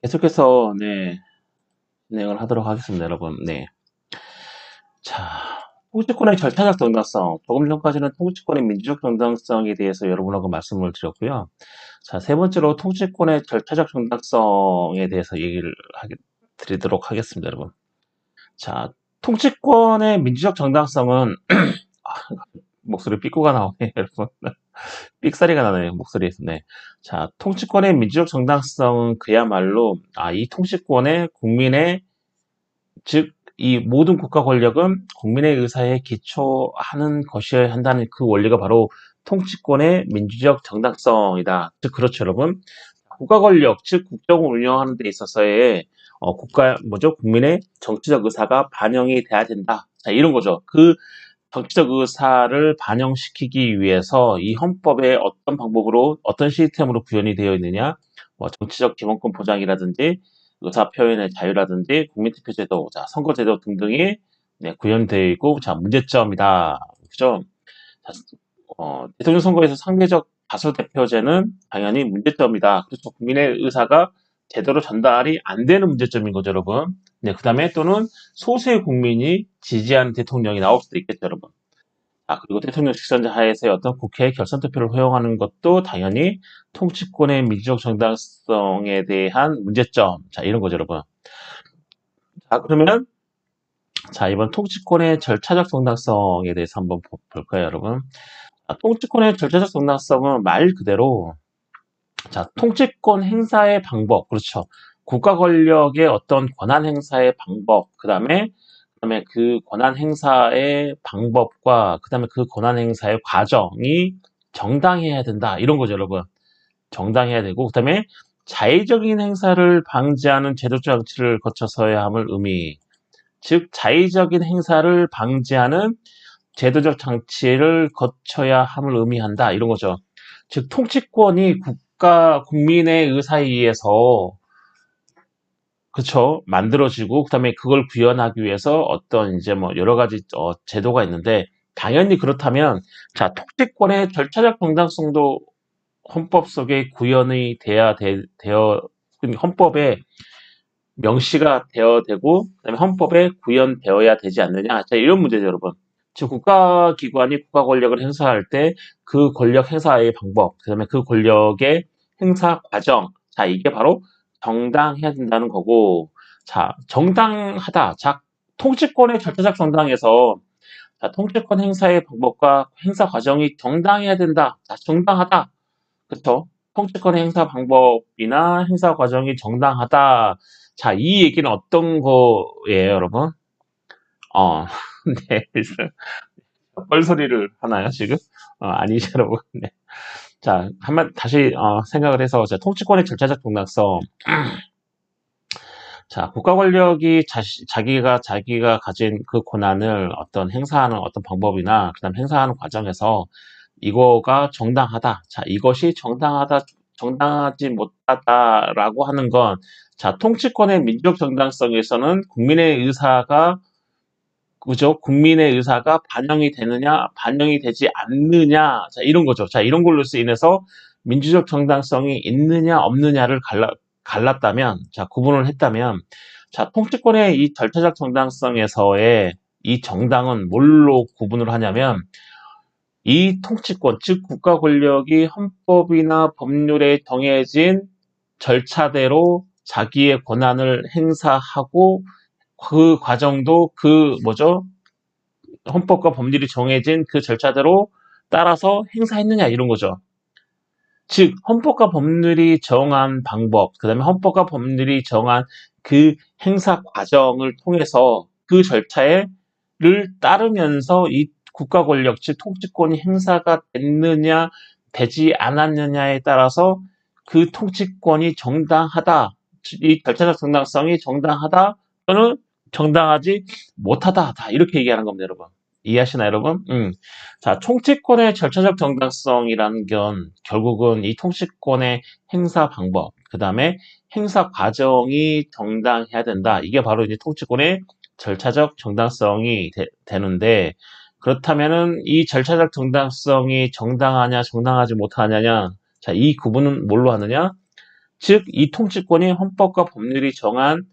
계속해서 진행을 하도록 하겠습니다, 여러분. 자, 통치권의 절차적 정당성. 조금 전까지는 통치권의 민주적 정당성에 대해서 여러분하고 말씀을 드렸고요. 자, 세 번째로 통치권의 절차적 정당성에 대해서 드리도록 하겠습니다, 여러분. 자, 통치권의 민주적 정당성은 목소리 삐꾸가 나오네, 여러분. 삑사리가 나네요, 목소리. 자, 통치권의 민주적 정당성은 그야말로, 이 통치권의 즉, 이 모든 국가 권력은 국민의 의사에 기초하는 것이어야 한다는 그 원리가 바로 통치권의 민주적 정당성이다. 즉, 그렇죠, 여러분. 국가 권력, 즉, 국정을 운영하는 데 있어서의, 국민의 정치적 의사가 반영이 돼야 된다. 자, 이런 거죠. 그 정치적 의사를 반영시키기 위해서 이 헌법에 어떤 방법으로, 어떤 시스템으로 구현이 되어 있느냐, 정치적 기본권 보장이라든지, 의사표현의 자유라든지, 국민투표제도, 선거제도 등등이 구현되어 있고, 문제점이다. 그죠? 대통령 선거에서 상대적 다수대표제는 당연히 문제점이다. 그렇죠. 국민의 의사가 제대로 전달이 안 되는 문제점인 거죠, 여러분. 그 다음에 또는 소수의 국민이 지지하는 대통령이 나올 수도 있겠죠, 여러분. 그리고 대통령 직선제 하에서의 어떤 국회 결선 투표를 허용하는 것도 당연히 통치권의 민주적 정당성에 대한 문제점. 이런 거죠, 여러분. 그러면 이번 통치권의 절차적 정당성에 대해서 한번 볼까요, 여러분? 통치권의 절차적 정당성은 말 그대로 통치권 행사의 방법, 그렇죠. 국가 권력의 어떤 권한 행사의 방법, 그다음에 그 권한 행사의 방법과 그다음에 그 권한 행사의 과정이 정당해야 된다. 이런 거죠, 여러분. 정당해야 되고 그다음에 자의적인 행사를 방지하는 제도적 장치를 거쳐서야 함을 의미. 즉 자의적인 행사를 방지하는 제도적 장치를 거쳐야 함을 의미한다. 이런 거죠. 즉 통치권이 국민의 의사에 의해서 그쵸 만들어지고 그다음에 그걸 구현하기 위해서 어떤 여러 가지 제도가 있는데 당연히 그렇다면 통치권의 절차적 정당성도 헌법 속에 구현이 되어 헌법에 명시가 되어야 되고 그다음에 헌법에 구현되어야 되지 않느냐. 이런 문제죠, 여러분. 즉 국가기관이 국가 권력을 행사할 때 그 권력 행사의 방법, 그다음에 그 권력의 행사 과정, 이게 바로 정당해야 된다는 거고, 정당하다. 통치권의 절차적 정당에서 통치권 행사의 방법과 행사 과정이 정당해야 된다. 정당하다. 그쵸? 통치권의 행사 방법이나 행사 과정이 정당하다. 이 얘기는 어떤 거예요, 여러분? 네. 뻘소리를 하나요, 지금? 아니죠, 여러분. 네. 한번 다시 생각을 해서 통치권의 절차적 정당성. 국가 권력이 자기가 가진 그 권한을 어떤 행사하는 어떤 방법이나 그다음 행사하는 과정에서 이거가 정당하다. 이것이 정당하지 못하다라고 하는 건 통치권의 민주적 정당성에서는 국민의 의사가 그죠? 국민의 의사가 반영이 되느냐, 반영이 되지 않느냐, 이런 거죠. 이런 걸로 인해서 민주적 정당성이 있느냐, 없느냐를 갈랐다면, 구분을 했다면, 통치권의 이 절차적 정당성에서의 이 정당은 뭘로 구분을 하냐면, 이 통치권, 즉 국가 권력이 헌법이나 법률에 정해진 절차대로 자기의 권한을 행사하고 그 과정도 헌법과 법률이 정해진 그 절차대로 따라서 행사했느냐 이런 거죠. 즉 헌법과 법률이 정한 방법, 그 다음에 헌법과 법률이 정한 그 행사 과정을 통해서 그 절차를 따르면서 이 국가 권력, 즉 통치권이 행사가 됐느냐 되지 않았느냐에 따라서 그 통치권이 정당하다, 이 절차적 정당성이 정당하다 또는 정당하지 못하다. 이렇게 얘기하는 겁니다, 여러분. 이해하시나요, 여러분? 통치권의 절차적 정당성이라는 건 결국은 이 통치권의 행사 방법, 그 다음에 행사 과정이 정당해야 된다. 이게 바로 이제 통치권의 절차적 정당성이 되는데, 그렇다면은 이 절차적 정당성이 정당하냐, 정당하지 못하느냐, 이 구분은 뭘로 하느냐? 즉, 이 통치권이 헌법과 법률이 정한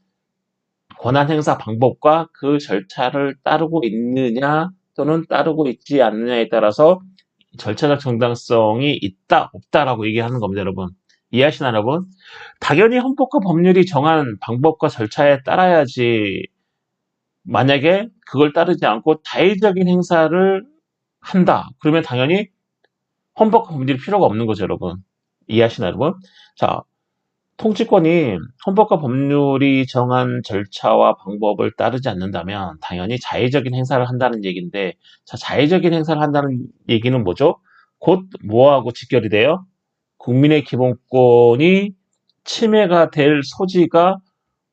권한 행사 방법과 그 절차를 따르고 있느냐 또는 따르고 있지 않느냐에 따라서 절차적 정당성이 있다, 없다라고 얘기하는 겁니다, 여러분. 이해하시나요, 여러분? 당연히 헌법과 법률이 정한 방법과 절차에 따라야지, 만약에 그걸 따르지 않고 자의적인 행사를 한다. 그러면 당연히 헌법과 법률이 필요가 없는 거죠, 여러분. 이해하시나요, 여러분? 자, 통치권이 헌법과 법률이 정한 절차와 방법을 따르지 않는다면 당연히 자의적인 행사를 한다는 얘기인데, 자, 자의적인 행사를 한다는 얘기는 뭐죠? 곧 뭐하고 직결이 돼요? 국민의 기본권이 침해가 될 소지가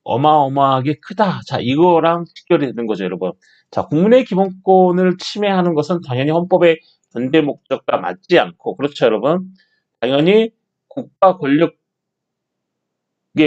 어마어마하게 크다. 자, 이거랑 직결이 되는 거죠, 여러분. 자, 국민의 기본권을 침해하는 것은 당연히 헌법의 전제 목적과 맞지 않고, 그렇죠, 여러분? 당연히 국가 권력에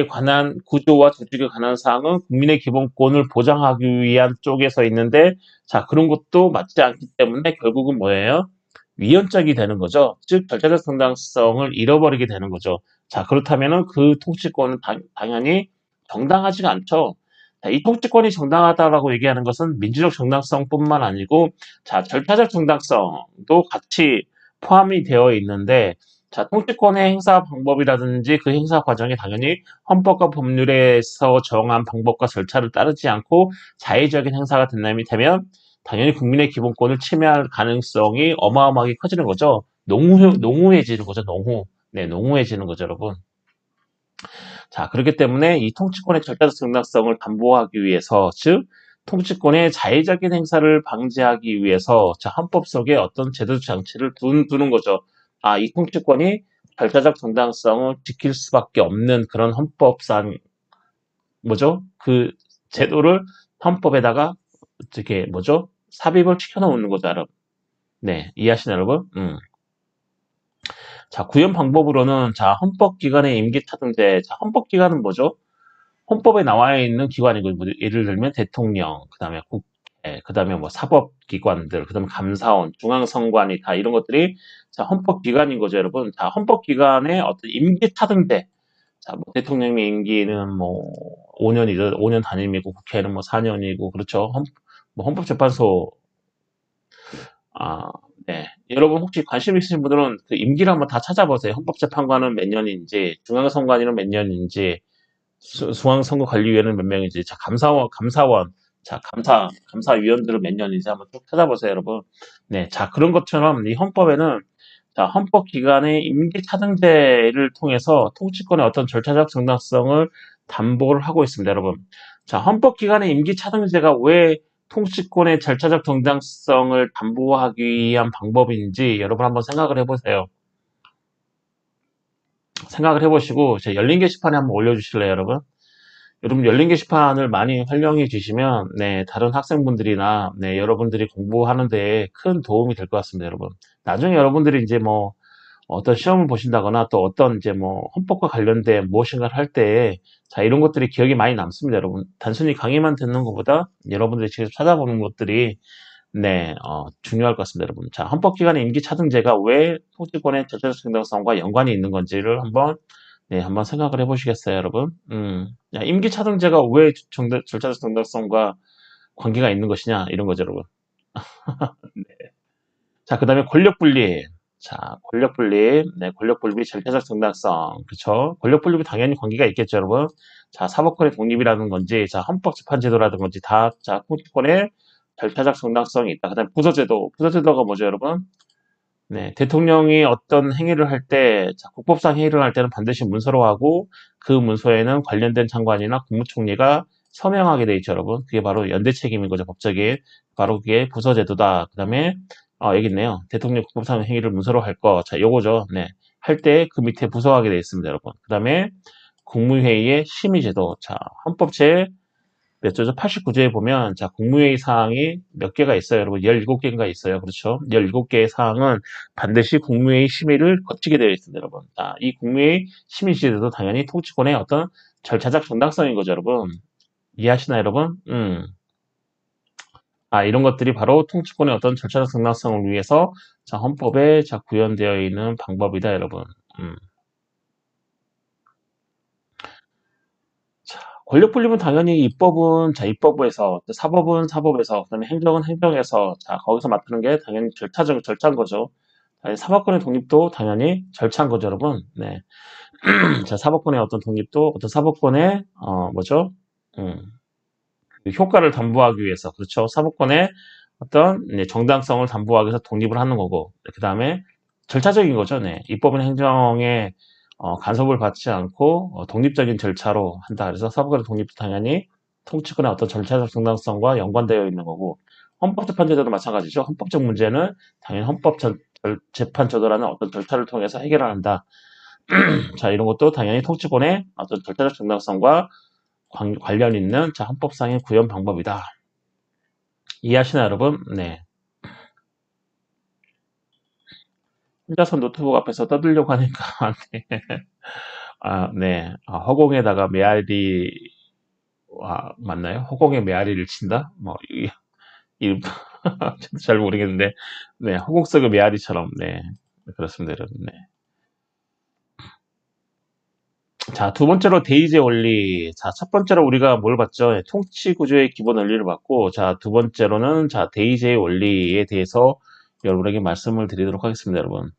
관한 구조와 조직에 관한 사항은 국민의 기본권을 보장하기 위한 쪽에서 있는데, 자, 그런 것도 맞지 않기 때문에 결국은 뭐예요? 위헌적이 되는 거죠. 즉, 절차적 정당성을 잃어버리게 되는 거죠. 자, 그렇다면은 그 통치권은 당연히 정당하지가 않죠. 자, 이 통치권이 정당하다라고 얘기하는 것은 민주적 정당성뿐만 아니고, 자, 절차적 정당성도 같이 포함이 되어 있는데, 자, 통치권의 행사 방법이라든지 그 행사 과정이 당연히 헌법과 법률에서 정한 방법과 절차를 따르지 않고 자의적인 행사가 되면 당연히 국민의 기본권을 침해할 가능성이 어마어마하게 커지는 거죠. 농후해지는 거죠, 농후. 네, 농후해지는 거죠, 여러분. 자, 그렇기 때문에 이 통치권의 절차적 정당성을 담보하기 위해서, 즉, 통치권의 자의적인 행사를 방지하기 위해서, 자, 헌법 속에 어떤 제도적 장치를 두는 거죠. 아, 이 통치권이 절차적 정당성을 지킬 수밖에 없는 그런 헌법상, 뭐죠? 그 제도를 헌법에다가 어떻게, 뭐죠? 삽입을 시켜놓는 거죠, 여러분. 네, 이해하시나요, 여러분? 자, 구현 방법으로는, 자, 헌법기관의 임기차등제. 자, 헌법기관은 뭐죠? 헌법에 나와 있는 기관이고, 뭐 예를 들면 대통령, 그 다음에 국회, 그 다음에 뭐 사법기관들, 그 다음에 감사원, 중앙선관위, 다 이런 것들이, 자, 헌법기관인 거죠, 여러분. 자, 헌법기관의 어떤 임기차등제. 자, 뭐 대통령의 임기는 뭐 5년이죠. 5년 단임이고, 국회는 뭐 4년이고, 그렇죠. 뭐 헌법재판소, 아, 네. 여러분 혹시 관심 있으신 분들은 그 임기를 한번 다 찾아보세요. 헌법재판관은 몇 년인지, 중앙선관위는 몇 년인지, 중앙선거관리위원회는 몇 명인지, 자, 감사원, 자, 감사위원들은 몇 년인지 한번 쭉 찾아보세요, 여러분. 네. 자, 그런 것처럼 이 헌법에는, 자, 헌법기관의 임기차등제를 통해서 통치권의 어떤 절차적 정당성을 담보를 하고 있습니다, 여러분. 자, 헌법기관의 임기차등제가 왜 통치권의 절차적 정당성을 담보하기 위한 방법인지 여러분 한번 생각을 해보세요. 생각을 해보시고 제 열린 게시판에 한번 올려주실래요, 여러분? 여러분 열린 게시판을 많이 활용해 주시면 네, 다른 학생분들이나 네, 여러분들이 공부하는 데 큰 도움이 될 것 같습니다, 여러분. 나중에 여러분들이 이제 뭐 어떤 시험을 보신다거나 또 어떤 이제 뭐 헌법과 관련된 무엇인가를 할 때, 자, 이런 것들이 기억이 많이 남습니다, 여러분. 단순히 강의만 듣는 것보다 여러분들이 직접 찾아보는 것들이 네, 중요할 것 같습니다, 여러분. 자, 헌법기관의 임기차등제가 왜 통치권의 절차적 정당성과 연관이 있는 건지를 한번, 네, 한번 생각을 해보시겠어요, 여러분? 야, 임기차등제가 왜 절차적 정당성과 관계가 있는 것이냐, 이런 거죠, 여러분. 자, 그 다음에 권력분리. 자, 권력분리. 네, 권력분리, 절차적 정당성. 그쵸? 권력분립이 당연히 관계가 있겠죠, 여러분. 자, 사법권의 독립이라는 건지, 자, 헌법재판제도라는 건지 다, 자, 통치권의 절차적 정당성이 있다. 그 다음에 부서제도. 부서제도가 뭐죠, 여러분? 네, 대통령이 어떤 행위를 할 때, 자, 국법상 행위를 할 때는 반드시 문서로 하고, 그 문서에는 관련된 장관이나 국무총리가 서명하게 돼 있죠, 여러분. 그게 바로 연대 책임인 거죠, 법적인. 바로 그게 부서제도다. 그 다음에, 여기 있네요. 대통령 국법상 행위를 문서로 할 거. 자, 요거죠. 네. 할 때 그 밑에 부서하게 돼 있습니다, 여러분. 그 다음에 국무회의의 심의제도. 자, 헌법 몇 조죠? 89조에 보면, 자, 국무회의 사항이 몇 개가 있어요, 여러분. 17개인가 있어요. 그렇죠? 17개의 사항은 반드시 국무회의 심의를 거치게 되어 있습니다, 여러분. 자, 이 국무회의 심의 시에도 당연히 통치권의 어떤 절차적 정당성인 거죠, 여러분. 이해하시나요, 여러분? 아, 이런 것들이 바로 통치권의 어떤 절차적 정당성을 위해서, 자, 헌법에 자, 구현되어 있는 방법이다, 여러분. 음. 권력 분립은 당연히 입법은 입법에서, 사법은 사법에서, 그다음에 행정은 행정에서, 거기서 맡는 게 당연히 절차인 거죠. 사법권의 독립도 당연히 절차인 거죠, 여러분. 네. 사법권의 어떤 독립도 어떤 사법권의 뭐죠? 음, 그 효과를 담보하기 위해서, 그렇죠. 사법권의 어떤 정당성을 담보하기 위해서 독립을 하는 거고, 그 다음에 절차적인 거죠. 네. 입법은 행정의 간섭을 받지 않고 독립적인 절차로 한다. 그래서 사법권의 독립도 당연히 통치권의 어떤 절차적 정당성과 연관되어 있는 거고, 헌법재판제도도 마찬가지죠. 헌법적 문제는 당연히 헌법재판제도라는 어떤 절차를 통해서 해결을 한다. 이런 것도 당연히 통치권의 어떤 절차적 정당성과 관련 있는 헌법상의 구현 방법이다. 이해하시나요, 여러분? 네. 혼자서 노트북 앞에서 떠들려고 하니까, 네. 네. 허공에다가 메아리, 맞나요? 허공에 메아리를 친다? 저도 잘 모르겠는데, 네. 허공 속의 메아리처럼, 네. 그렇습니다, 여러분. 네. 두 번째로 데이지의 원리. 첫 번째로 우리가 뭘 봤죠? 통치 구조의 기본 원리를 봤고, 두 번째로는 데이지의 원리에 대해서 여러분에게 말씀을 드리도록 하겠습니다, 여러분.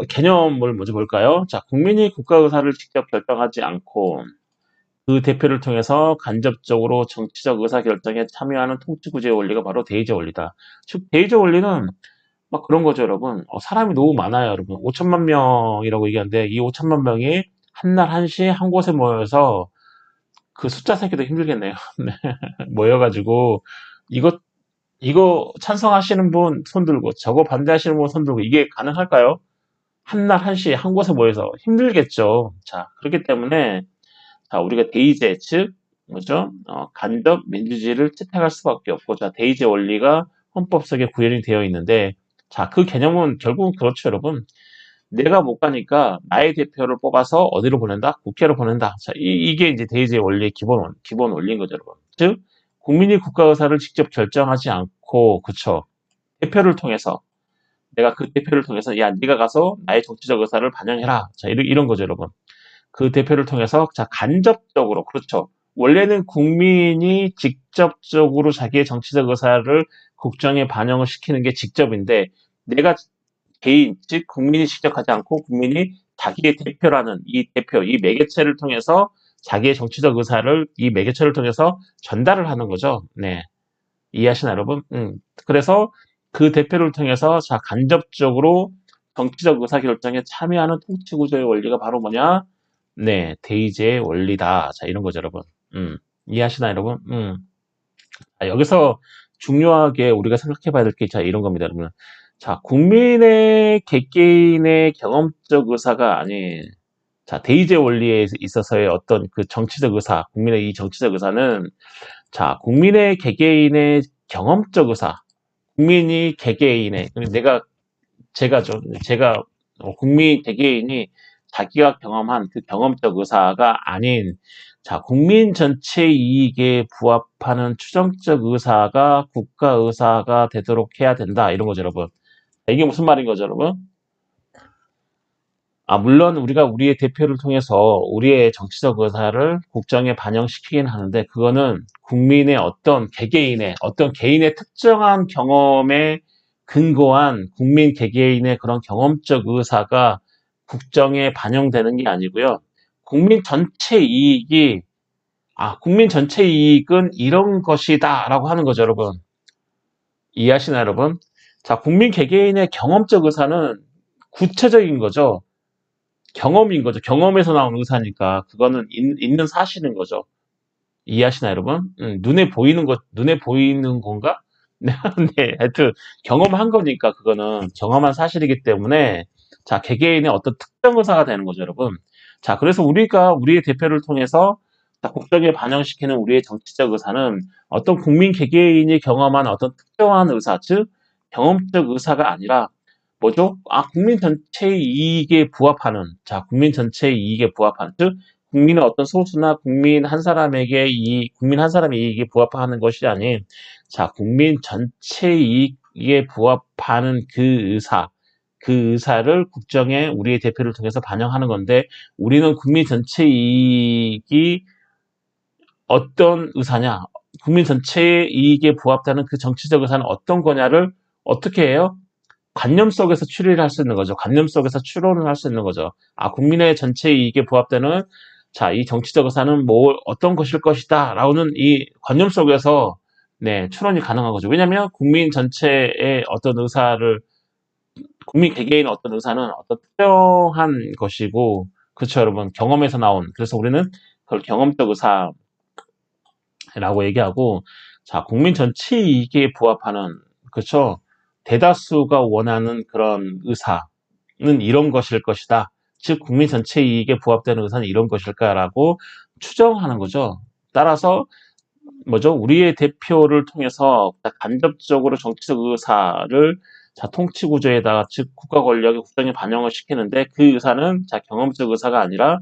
개념을 먼저 볼까요? 국민이 국가 의사를 직접 결정하지 않고 그 대표를 통해서 간접적으로 정치적 의사 결정에 참여하는 통치 구조의 원리가 바로 데이지의 원리다. 즉, 데이지의 원리는 막 그런 거죠, 여러분. 사람이 너무 많아요, 여러분. 5천만 명이라고 얘기하는데, 이 5천만 명이 한날 한시 한 곳에 모여서, 그 숫자 세기도 힘들겠네요. 네. 모여가지고, 이거 찬성하시는 분 손 들고, 저거 반대하시는 분 손 들고, 이게 가능할까요? 한날 한시 한 곳에 모여서 힘들겠죠. 그렇기 때문에, 우리가 데이제, 즉, 뭐죠? 간접 민주주의를 채택할 수밖에 없고, 데이제 원리가 헌법 속에 구현이 되어 있는데, 그 개념은 결국은 그렇죠, 여러분. 내가 못 가니까 나의 대표를 뽑아서 어디로 보낸다? 국회로 보낸다. 이게 이제 데이지의 원리의 기본 원리인 거죠, 여러분. 즉, 국민이 국가 의사를 직접 결정하지 않고, 그쵸. 대표를 통해서, 내가 그 대표를 통해서, 야, 네가 가서 나의 정치적 의사를 반영해라. 이런 거죠, 여러분. 그 대표를 통해서, 간접적으로, 그렇죠. 원래는 국민이 직접적으로 자기의 정치적 의사를 국정에 반영을 시키는 게 직접인데, 내가 개인, 즉 국민이 직접 하지 않고 국민이 자기의 대표라는 이 매개체를 통해서 자기의 정치적 의사를 이 매개체를 통해서 전달을 하는 거죠. 네. 이해하시나요, 여러분? 그래서 그 대표를 통해서 간접적으로 정치적 의사결정에 참여하는 통치구조의 원리가 바로 뭐냐? 네, 데이지의 원리다. 이런 거죠, 여러분. 이해하시나요, 여러분? 여기서 중요하게 우리가 생각해 봐야 될 게 이런 겁니다, 여러분. 국민의 개개인의 경험적 의사가 아닌, 데이지의 원리에 있어서의 어떤 그 정치적 의사, 국민의 이 정치적 의사는, 국민의 개개인의 경험적 의사, 국민이 개개인의, 제가 국민 개개인이 자기가 경험한 그 경험적 의사가 아닌, 국민 전체 이익에 부합하는 추정적 의사가 국가 의사가 되도록 해야 된다. 이런 거죠, 여러분. 이게 무슨 말인 거죠, 여러분? 물론 우리가 우리의 대표를 통해서 우리의 정치적 의사를 국정에 반영시키긴 하는데, 그거는 국민의 어떤 개인의 특정한 경험에 근거한 국민 개개인의 그런 경험적 의사가 국정에 반영되는 게 아니고요. 국민 전체 이익은 이런 것이다라고 하는 거죠, 여러분. 이해하시나요, 여러분? 국민 개개인의 경험적 의사는 구체적인 거죠. 경험인 거죠. 경험에서 나온 의사니까 그거는 있는 사실인 거죠. 이해하시나요, 여러분? 눈에 보이는 건가? 네, 하여튼 경험한 거니까 그거는 경험한 사실이기 때문에 개개인의 어떤 특정 의사가 되는 거죠, 여러분. 그래서 우리가 우리의 대표를 통해서 국정에 반영시키는 우리의 정치적 의사는 어떤 국민 개개인이 경험한 어떤 특정한 의사, 즉 경험적 의사가 아니라 뭐죠? 국민 전체의 이익에 부합하는, 국민 전체의 이익에 부합하는, 즉, 국민의 어떤 소수나 국민 한 사람의 이익에 부합하는 것이 아닌, 국민 전체의 이익에 부합하는 그 의사, 그 의사를 국정에 우리의 대표를 통해서 반영하는 건데, 우리는 국민 전체 이익이 어떤 의사냐, 국민 전체의 이익에 부합하는 그 정치적 의사는 어떤 거냐를 어떻게 해요? 관념 속에서 추리를 할 수 있는 거죠. 관념 속에서 추론을 할 수 있는 거죠. 아, 국민의 전체 이익에 부합되는, 자, 이 정치적 의사는 뭐, 어떤 것일 것이다. 라고는 이 관념 속에서, 네, 추론이 가능한 거죠. 왜냐면, 국민 전체의 어떤 의사를, 국민 개개인의 어떤 의사는 어떤 특정한 것이고, 그렇죠, 여러분. 경험에서 나온, 그래서 우리는 그걸 경험적 의사라고 얘기하고, 자, 국민 전체 이익에 부합하는, 그렇죠. 대다수가 원하는 그런 의사는 이런 것일 것이다. 즉, 국민 전체 이익에 부합되는 의사는 이런 것일까라고 추정하는 거죠. 따라서, 뭐죠? 우리의 대표를 통해서 간접적으로 정치적 의사를 자, 통치 구조에다가, 즉, 국가 권력의 국정에 반영을 시키는데 그 의사는 자, 경험적 의사가 아니라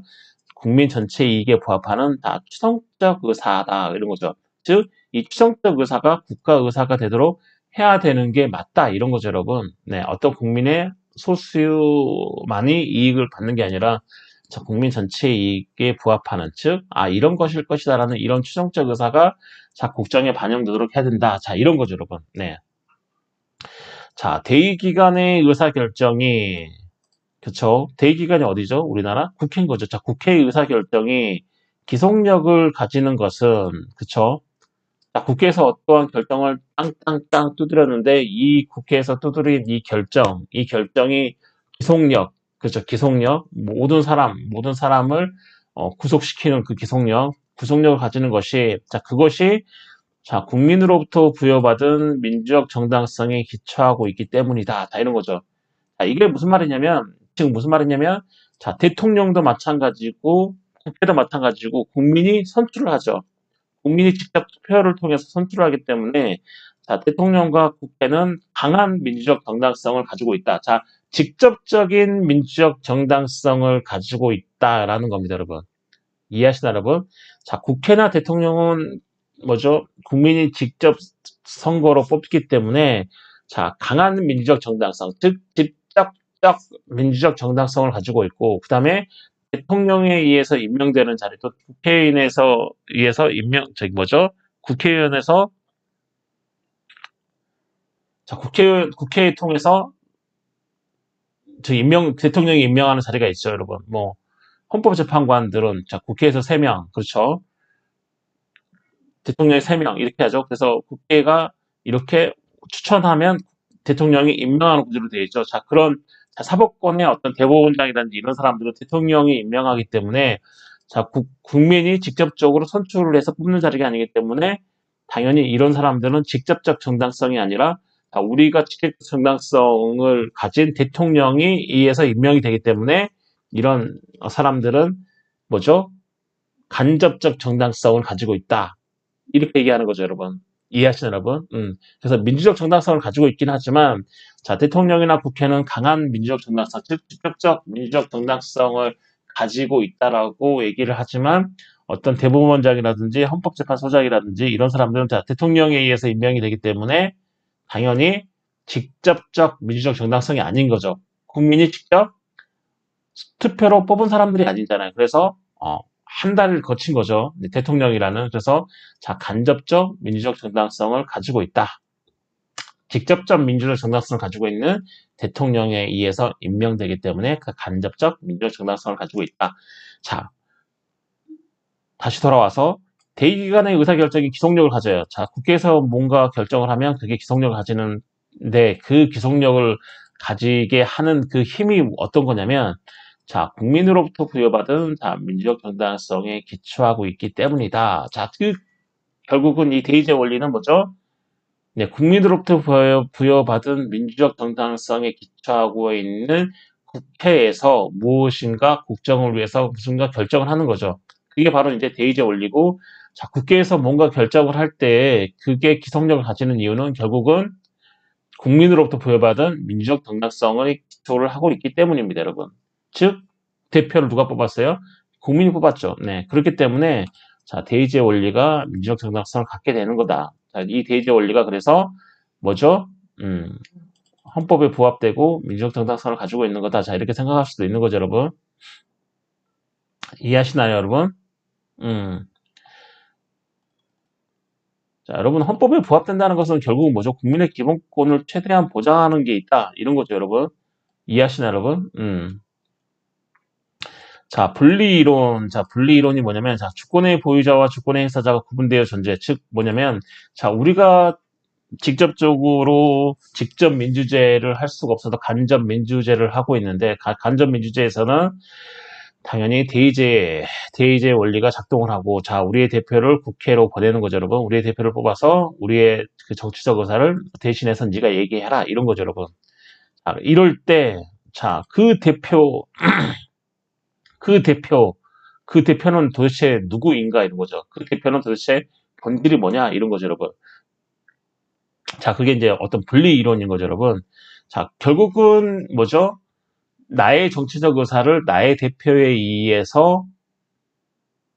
국민 전체 이익에 부합하는 다 추정적 의사다. 이런 거죠. 즉, 이 추정적 의사가 국가 의사가 되도록 해야 되는 게 맞다. 이런 거죠, 여러분. 네, 어떤 국민의 소수만이 이익을 받는 게 아니라 자, 국민 전체 이익에 부합하는, 즉, 아, 이런 것일 것이다라는 이런 추정적 의사가 자, 국정에 반영되도록 해야 된다. 자, 이런 거죠, 여러분. 네. 자, 대의기관의 의사결정이, 그쵸? 대의기관이 어디죠? 우리나라? 국회인 거죠. 자, 국회의 의사결정이 기속력을 가지는 것은, 그쵸? 자, 국회에서 어떠한 결정을 땅땅땅 두드렸는데, 이 국회에서 두드린 이 결정이 기속력, 그죠? 기속력, 모든 사람을 구속시키는 그 구속력을 가지는 것이, 자, 그것이 자, 국민으로부터 부여받은 민주적 정당성에 기초하고 있기 때문이다. 다 이런 거죠. 자, 이게 무슨 말이냐면, 지금 무슨 말이냐면, 자, 대통령도 마찬가지고, 국회도 마찬가지고, 국민이 선출을 하죠. 국민이 직접 투표를 통해서 선출을 하기 때문에, 자, 대통령과 국회는 강한 민주적 정당성을 가지고 있다. 자, 직접적인 민주적 정당성을 가지고 있다라는 겁니다, 여러분. 이해하시나, 여러분? 자, 국회나 대통령은 뭐죠? 국민이 직접 선거로 뽑기 때문에 자, 강한 민주적 정당성, 즉 직접적 민주적 정당성을 가지고 있고, 그다음에 대통령에 의해서 임명되는 자리도 국회의원에서 의해서 국회의원에서 자, 국회에 통해서 대통령이 임명하는 자리가 있죠, 여러분. 뭐 헌법재판관들은 자, 국회에서 3명, 그렇죠? 대통령이 3명 이렇게 하죠. 그래서 국회가 이렇게 추천하면 대통령이 임명하는 구조로 되어 있죠. 자, 그런 사법권의 어떤 대법원장이라든지 이런 사람들은 대통령이 임명하기 때문에 자, 국민이 직접적으로 선출을 해서 뽑는 자리가 아니기 때문에 당연히 이런 사람들은 직접적 정당성이 아니라 자, 우리가 직접 정당성을 가진 대통령이 의해서 임명이 되기 때문에 이런 사람들은 뭐죠? 간접적 정당성을 가지고 있다. 이렇게 얘기하는 거죠, 여러분. 이해하시나요, 여러분? 그래서 민주적 정당성을 가지고 있긴 하지만, 자, 대통령이나 국회는 강한 민주적 정당성, 즉, 직접적 민주적 정당성을 가지고 있다라고 얘기를 하지만, 어떤 대법원장이라든지 헌법재판소장이라든지 이런 사람들은 자, 대통령에 의해서 임명이 되기 때문에 당연히 직접적 민주적 정당성이 아닌 거죠. 국민이 직접 투표로 뽑은 사람들이 아니잖아요. 그래서, 한 달을 거친 거죠. 대통령이라는. 그래서 자, 간접적 민주적 정당성을 가지고 있다. 직접적 민주적 정당성을 가지고 있는 대통령에 의해서 임명되기 때문에 그 간접적 민주적 정당성을 가지고 있다. 자, 다시 돌아와서 대의기관의 의사결정이 기속력을 가져요. 자, 국회에서 뭔가 결정을 하면 그게 기속력을 가지는데 그 기속력을 가지게 하는 그 힘이 어떤 거냐면 자, 국민으로부터 부여받은 자, 민주적 정당성에 기초하고 있기 때문이다. 자, 결국은 이 대의제 원리는 뭐죠? 네, 국민으로부터 부여받은 민주적 정당성에 기초하고 있는 국회에서 무엇인가 국정을 위해서 무슨가 결정을 하는 거죠. 그게 바로 이제 대의제 원리고, 자, 국회에서 뭔가 결정을 할 때 그게 기속력을 가지는 이유는 결국은 국민으로부터 부여받은 민주적 정당성을 기초를 하고 있기 때문입니다, 여러분. 즉, 대표를 누가 뽑았어요? 국민이 뽑았죠. 네, 그렇기 때문에 자, 대의제 원리가 민주적 정당성을 갖게 되는 거다. 자, 이 대의제 원리가 그래서 뭐죠? 헌법에 부합되고 민주적 정당성을 가지고 있는 거다. 자, 이렇게 생각할 수도 있는 거죠, 여러분. 이해하시나요, 여러분? 음. 자, 여러분, 헌법에 부합된다는 것은 결국 뭐죠? 국민의 기본권을 최대한 보장하는 게 있다. 이런 거죠, 여러분. 이해하시나요, 여러분? 자, 분리이론. 자, 분리이론이 뭐냐면, 자, 주권의 보유자와 주권의 행사자가 구분되어 존재. 즉, 뭐냐면, 자, 우리가 직접적으로 직접 민주제를 할 수가 없어서 간접 민주제를 하고 있는데, 간접 민주제에서는 당연히 대의제 원리가 작동을 하고, 자, 우리의 대표를 국회로 보내는 거죠, 여러분. 우리의 대표를 뽑아서 우리의 그 정치적 의사를 대신해서 네가 얘기해라. 이런 거죠, 여러분. 자, 이럴 때, 자, 그 대표, 그 대표는 도대체 누구인가 이런 거죠. 그 대표는 도대체 본질이 뭐냐 이런 거죠, 여러분. 자, 그게 이제 어떤 분리 이론인 거죠, 여러분. 자, 결국은 뭐죠? 나의 정치적 의사를 나의 대표에 의해서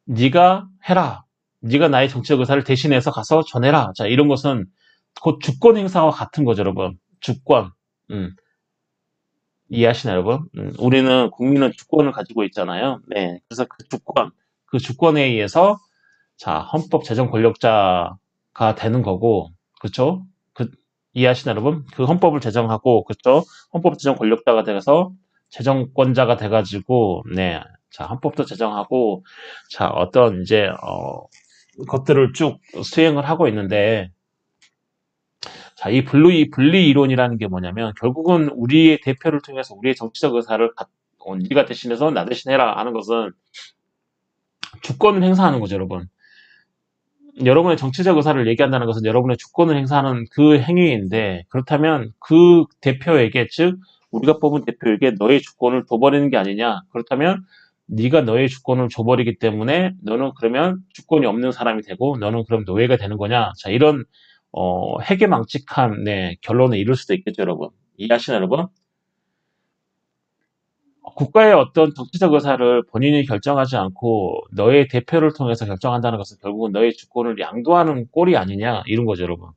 네가 해라. 네가 나의 정치적 의사를 대신해서 가서 전해라. 자, 이런 것은 곧 주권 행사와 같은 거죠, 여러분. 주권. 이해하시나요, 여러분? 우리는 국민은 주권을 가지고 있잖아요. 네. 그래서 그 주권에 의해서 자, 헌법 제정 권력자가 되는 거고, 그쵸? 이해하시나요, 여러분? 그 헌법을 제정하고, 그쵸? 헌법 제정 권력자가 돼서 제정권자가 돼가지고, 네. 자, 헌법도 제정하고, 자, 어떤 이제, 것들을 쭉 수행을 하고 있는데, 자, 이 분리 이론이라는 게 뭐냐면, 결국은 우리의 대표를 통해서 우리의 정치적 의사를 네가 대신해서 나 대신해라 하는 것은 주권을 행사하는 거죠, 여러분. 여러분의 정치적 의사를 얘기한다는 것은 여러분의 주권을 행사하는 그 행위인데, 그렇다면 그 대표에게, 즉 우리가 뽑은 대표에게 너의 주권을 줘버리는 게 아니냐. 그렇다면 네가 너의 주권을 줘버리기 때문에 너는 그러면 주권이 없는 사람이 되고 너는 그럼 노예가 되는 거냐. 자, 이런 해괴망측한 결론에 이를 수도 있겠죠, 여러분. 이해하시나요, 여러분? 국가의 어떤 정치적 의사를 본인이 결정하지 않고 너의 대표를 통해서 결정한다는 것은 결국은 너의 주권을 양도하는 꼴이 아니냐 이런 거죠, 여러분.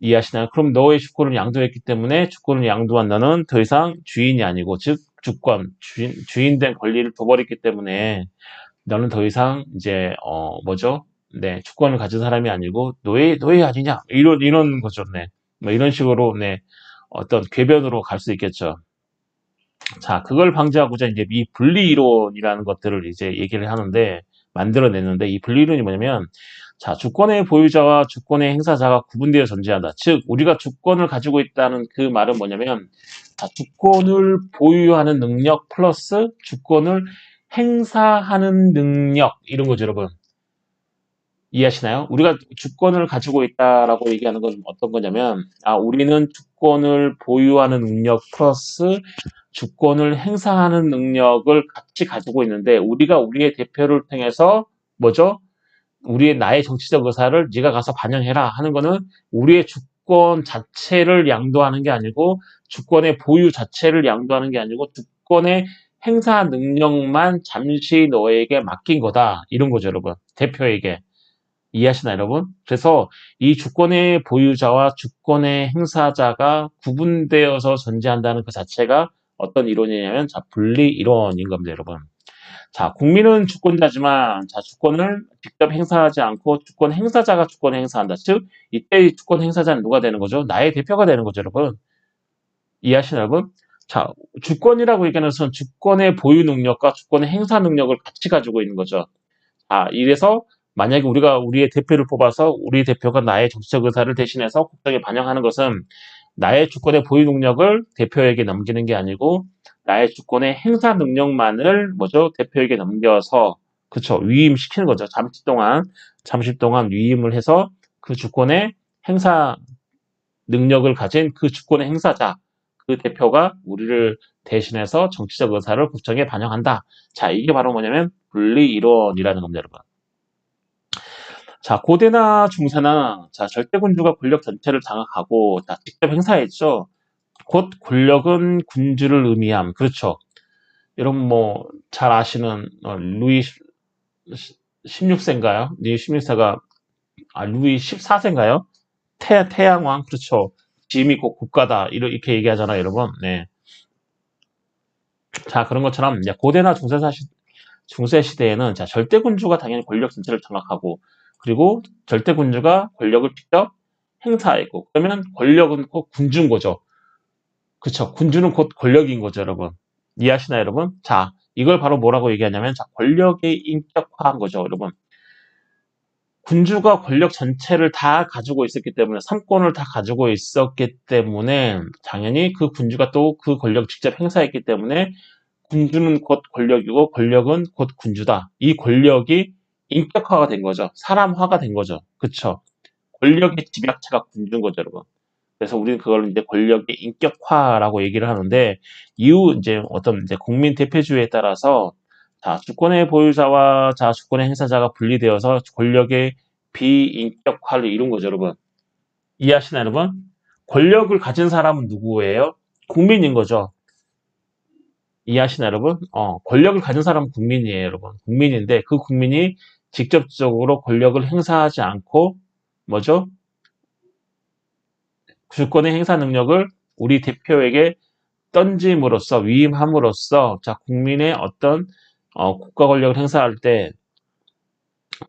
이해하시나요? 그럼 너의 주권을 양도했기 때문에 주권을 양도한 너는 더 이상 주인이 아니고, 즉 주인된 권리를 둬버렸기 때문에 너는 더 이상 이제 뭐죠? 네, 주권을 가진 사람이 아니고 노예 아니냐 이런 거죠. 네, 뭐 이런 식으로 어떤 궤변으로 갈 수 있겠죠. 자, 그걸 방지하고자 이제 이 분리 이론이라는 것들을 이제 얘기를 하는데, 만들어냈는데, 이 분리 이론이 뭐냐면, 자, 주권의 보유자와 주권의 행사자가 구분되어 존재한다. 즉, 우리가 주권을 가지고 있다는 그 말은 뭐냐면, 자, 주권을 보유하는 능력 플러스 주권을 행사하는 능력, 이런 거죠, 여러분. 이해하시나요? 우리가 주권을 가지고 있다라고 얘기하는 건 어떤 거냐면, 우리는 주권을 보유하는 능력 플러스 주권을 행사하는 능력을 같이 가지고 있는데, 우리가 우리의 대표를 통해서 뭐죠? 나의 정치적 의사를 네가 가서 반영해라 하는 거는 우리의 주권 자체를 양도하는 게 아니고, 주권의 보유 자체를 양도하는 게 아니고, 주권의 행사 능력만 잠시 너에게 맡긴 거다. 이런 거죠, 여러분. 대표에게. 이해하시나요, 여러분? 그래서 이 주권의 보유자와 주권의 행사자가 구분되어서 존재한다는 그 자체가 어떤 이론이냐면, 자, 분리 이론인 겁니다, 여러분. 자, 국민은 주권자지만, 자, 주권을 직접 행사하지 않고 주권 행사자가 주권을 행사한다. 즉, 이때 주권 행사자는 누가 되는 거죠? 나의 대표가 되는 거죠, 여러분. 이해하시나요, 여러분? 자, 주권이라고 얘기하는 것은 주권의 보유 능력과 주권의 행사 능력을 같이 가지고 있는 거죠. 이래서 만약에 우리가 우리의 대표를 뽑아서 우리 대표가 나의 정치적 의사를 대신해서 국정에 반영하는 것은 나의 주권의 보유 능력을 대표에게 넘기는 게 아니고 나의 주권의 행사 능력만을 뭐죠? 대표에게 넘겨서 그쵸 위임시키는 거죠. 잠시 동안 위임을 해서 그 주권의 행사 능력을 가진 그 주권의 행사자 그 대표가 우리를 대신해서 정치적 의사를 국정에 반영한다. 자, 이게 바로 뭐냐면 분리 이론이라는 겁니다, 여러분. 자, 고대나 중세나 자, 절대군주가 권력 전체를 장악하고 자, 직접 행사했죠. 곧 권력은 군주를 의미함. 그렇죠. 여러분 뭐 잘 아시는 루이 16세인가요? 루이 16세가 루이 14세인가요? 태양왕 그렇죠. 짐이 곧 국가다. 이렇게 얘기하잖아요, 여러분. 네. 자, 그런 것처럼 이제 고대나 중세 시대에는 자, 절대 군주가 당연히 권력 전체를 장악하고 그리고 절대 군주가 권력을 직접 행사했고 그러면 권력은 곧 군주인 거죠. 그쵸? 군주는 곧 권력인 거죠, 여러분. 이해하시나요, 여러분? 자, 이걸 바로 뭐라고 얘기하냐면 자, 권력의 인격화한 거죠, 여러분. 군주가 권력 전체를 다 가지고 있었기 때문에 삼권을 다 가지고 있었기 때문에 당연히 그 군주가 또 그 권력을 직접 행사했기 때문에 군주는 곧 권력이고 권력은 곧 군주다. 이 권력이 인격화가 된 거죠. 사람화가 된 거죠. 그쵸? 권력의 집약체가 군주인 거죠, 여러분. 그래서 우리는 그걸 이제 권력의 인격화라고 얘기를 하는데 이후 이제 어떤 이제 국민 대표주의에 따라서 자, 주권의 보유자와 자, 주권의 행사자가 분리되어서 권력의 비인격화를 이룬 거죠, 여러분. 이해하시나요, 여러분? 권력을 가진 사람은 누구예요? 국민인 거죠. 이해하시나요, 여러분? 권력을 가진 사람은 국민이에요, 여러분. 국민인데 그 국민이 직접적으로 권력을 행사하지 않고 뭐죠? 주권의 행사 능력을 우리 대표에게 던짐으로써 위임함으로써 자 국민의 어떤 국가 권력을 행사할 때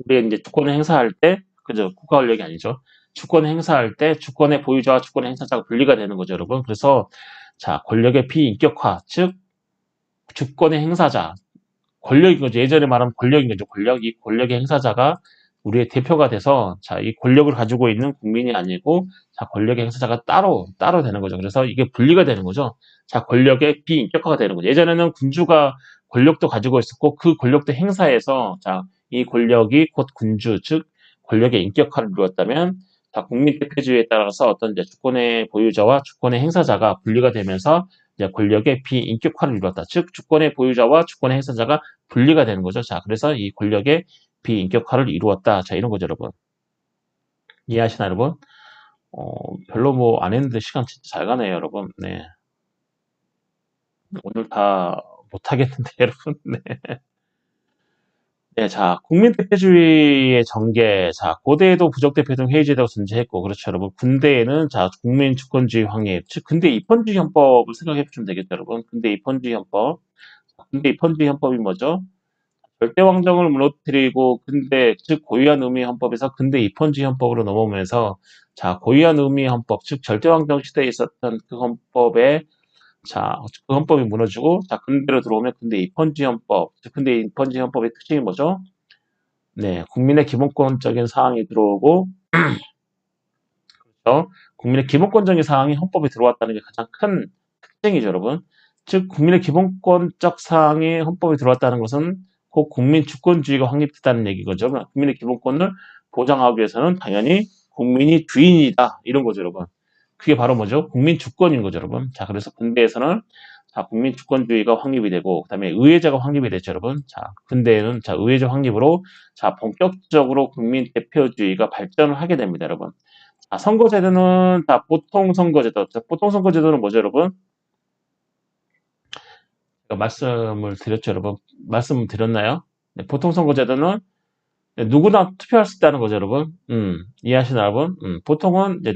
우리 이제 주권을 행사할 때 그죠 국가 권력이 아니죠 주권을 행사할 때 주권의 보유자와 주권의 행사자가 분리가 되는 거죠 여러분 그래서 자 권력의 비인격화 즉 주권의 행사자 권력인 거죠 예전에 말하면 권력인 거죠 이 권력의 행사자가 우리의 대표가 돼서 자 이 권력을 가지고 있는 국민이 아니고 자 권력의 행사자가 따로 되는 거죠 그래서 이게 분리가 되는 거죠 자 권력의 비인격화가 되는 거죠 예전에는 군주가 권력도 가지고 있었고 그 권력도 행사해서 자 이 권력이 곧 군주 즉 권력의 인격화를 이루었다면 자 국민 대표주의에 따라서 어떤 이제 주권의 보유자와 주권의 행사자가 분리가 되면서 이제 권력의 비인격화를 이루었다 즉 주권의 보유자와 주권의 행사자가 분리가 되는 거죠 자 그래서 이 권력의 비인격화를 이루었다 자 이런 거죠 여러분 이해하시나요 여러분 별로 뭐 안 했는데 시간 진짜 잘 가네요 여러분 네 오늘 다 못하겠는데 여러분 네. 네, 자, 국민대표주의의 전개, 자, 고대에도 부적대표등 회의제도가 존재했고, 그렇죠, 여러분. 군대에는, 자, 국민주권주의 확립, 즉, 근대 입헌주의 헌법을 생각해 보시면 되겠죠, 여러분. 근대 입헌주의 헌법. 근대 입헌주의 헌법이 뭐죠? 절대 왕정을 무너뜨리고, 즉, 고유한 의미 헌법에서 근대 입헌주의 헌법으로 넘어오면서, 자, 고유한 의미 헌법, 즉, 절대 왕정 시대에 있었던 그 헌법에 자, 그 헌법이 무너지고, 자, 근대로 들어오면 근대 입헌주의 헌법. 즉, 근대 입헌주의 헌법의 특징이 뭐죠? 네, 국민의 기본권적인 사항이 들어오고, 국민의 기본권적인 사항이 헌법에 들어왔다는 게 가장 큰 특징이죠, 여러분. 즉, 국민의 기본권적 사항이 헌법에 들어왔다는 것은 곧 국민 주권주의가 확립됐다는 얘기거죠. 국민의 기본권을 보장하기 위해서는 당연히 국민이 주인이다. 이런 거죠, 여러분. 그게 바로 뭐죠? 국민 주권인 거죠, 여러분. 자, 그래서 군대에서는 자, 국민 주권주의가 확립이 되고, 그 다음에 의회제가 확립이 됐죠, 여러분. 자, 근대에는 자, 의회제 확립으로 자, 본격적으로 국민 대표주의가 발전을 하게 됩니다, 여러분. 자, 선거제도는 자, 보통 선거제도. 자, 보통 선거제도는 뭐죠, 여러분? 제가 말씀을 드렸죠, 여러분. 말씀 드렸나요? 네, 보통 선거제도는 네, 누구나 투표할 수 있다는 거죠, 여러분. 이해하시나요, 여러분? 보통은 이제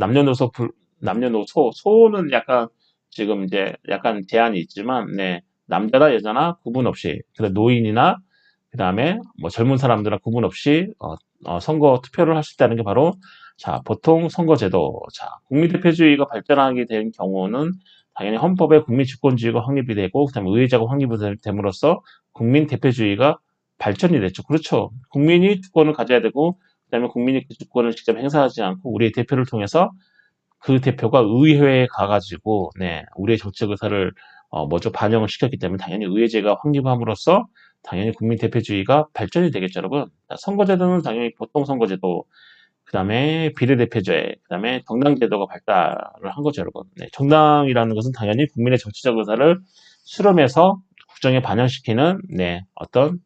소는 약간 지금 이제 약간 제한이 있지만, 네, 남자나 여자나 구분 없이, 그다음 노인이나 그다음에 뭐 젊은 사람들이나 구분 없이 선거 투표를 할 수 있다는 게 바로 자 보통 선거제도. 자 국민대표주의가 발전하게 된 경우는 당연히 헌법에 국민주권주의가 확립이 되고 그다음에 의회제가 확립이 됨으로써 국민대표주의가 발전이 됐죠. 그렇죠. 국민이 주권을 가져야 되고 그다음에 국민이 그 주권을 직접 행사하지 않고 우리의 대표를 통해서 그 대표가 의회에 가가지고 네 우리의 정책 의사를 먼저 반영을 시켰기 때문에 당연히 의회제가 확립함으로써 당연히 국민 대표주의가 발전이 되겠죠, 여러분. 선거제도는 당연히 보통 선거제도, 그 다음에 비례대표제, 그 다음에 정당제도가 발달을 한 거죠, 여러분. 네, 정당이라는 것은 당연히 국민의 정치적 의사를 수렴해서 국정에 반영시키는 네 어떤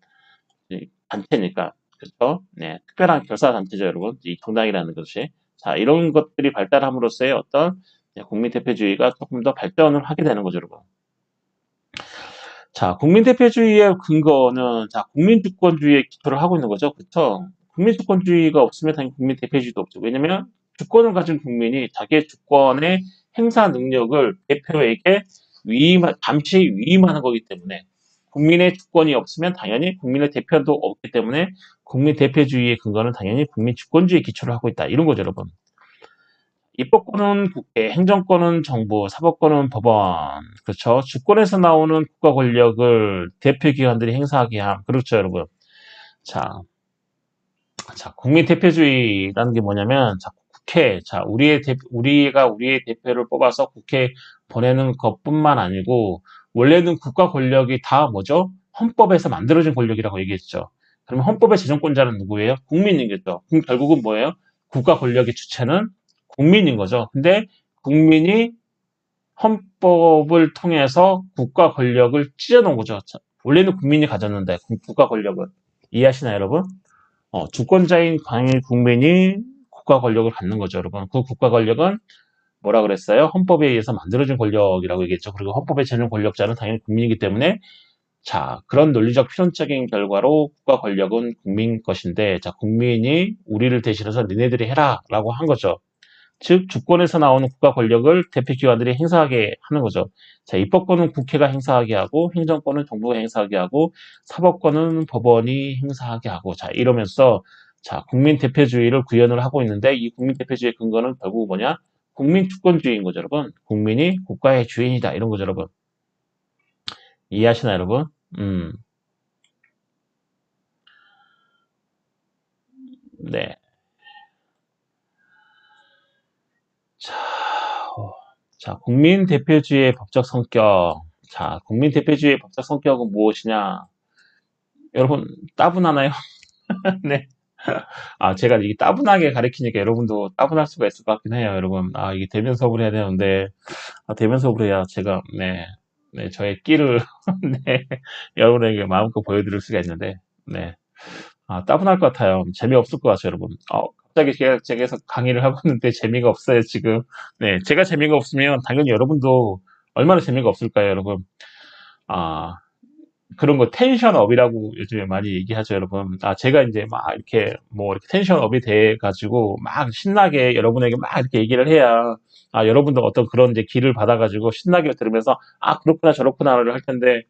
단체니까 그렇죠. 네, 특별한 결사 단체죠, 여러분. 이 정당이라는 것이 자 이런 것들이 발달함으로써의 어떤 국민 대표주의가 조금 더 발전을 하게 되는 거죠, 여러분. 자, 국민대표주의의 근거는 자, 국민주권주의에 기초를 하고 있는 거죠. 그렇죠? 국민주권주의가 없으면 당연히 국민대표주의도 없죠. 왜냐면 주권을 가진 국민이 자기의 주권의 행사 능력을 대표에게 잠시 위임하는 거기 때문에 국민의 주권이 없으면 당연히 국민의 대표도 없기 때문에 국민 대표주의의 근거는 당연히 국민 주권주의에 기초를 하고 있다. 이런 거죠, 여러분. 입법권은 국회, 행정권은 정부, 사법권은 법원. 그렇죠. 주권에서 나오는 국가 권력을 대표기관들이 행사하게 함. 그렇죠, 여러분. 자, 국민 대표주의라는 게 뭐냐면, 국회, 우리가 우리의 대표를 뽑아서 국회에 보내는 것뿐만 아니고, 원래는 국가 권력이 다 뭐죠? 헌법에서 만들어진 권력이라고 얘기했죠. 그러면 헌법의 제정권자는 누구예요? 국민이겠죠. 그럼 결국은 뭐예요? 국가 권력의 주체는 국민인 거죠. 근데 국민이 헌법을 통해서 국가 권력을 찢어놓은 거죠. 원래는 국민이 가졌는데, 국가 권력은. 이해하시나요, 여러분? 주권자인 광일 국민이 국가 권력을 갖는 거죠, 여러분. 그 국가 권력은 뭐라 그랬어요? 헌법에 의해서 만들어진 권력이라고 얘기했죠. 그리고 헌법의 제정 권력자는 당연히 국민이기 때문에 그런 논리적 필연적인 결과로 국가 권력은 국민 것인데, 국민이 우리를 대신해서 니네들이 해라 라고 한 거죠. 즉, 주권에서 나오는 국가 권력을 대표기관들이 행사하게 하는 거죠. 입법권은 국회가 행사하게 하고, 행정권은 정부가 행사하게 하고, 사법권은 법원이 행사하게 하고, 이러면서, 국민 대표주의를 구현을 하고 있는데, 이 국민 대표주의의 근거는 결국 뭐냐? 국민 주권주의인 거죠, 여러분. 국민이 국가의 주인이다. 이런 거죠, 여러분. 이해하시나요, 여러분? 네. 국민 대표주의의 법적 성격. 국민 대표주의의 법적 성격은 무엇이냐? 여러분, 따분하나요? 네. 제가 이게 따분하게 가리키니까 여러분도 따분할 수가 있을 것 같긴 해요, 여러분. 이게 대면 수업을 해야 되는데, 대면 수업을 해야 제가, 저의 끼를, 네, 여러분에게 마음껏 보여드릴 수가 있는데, 네. 따분할 것 같아요. 재미없을 것 같아요, 여러분. 갑자기 제가 강의를 하고 있는데 재미가 없어요, 지금. 네, 제가 재미가 없으면 당연히 여러분도 얼마나 재미가 없을까요, 여러분. 그런 거 텐션업이라고 요즘에 많이 얘기하죠, 여러분. 제가 이제 막 이렇게 이렇게 텐션업이 돼가지고 막 신나게 여러분에게 막 이렇게 얘기를 해야 여러분도 어떤 그런 이제 기를 받아가지고 신나게 들으면서 그렇구나 저렇구나를 할 텐데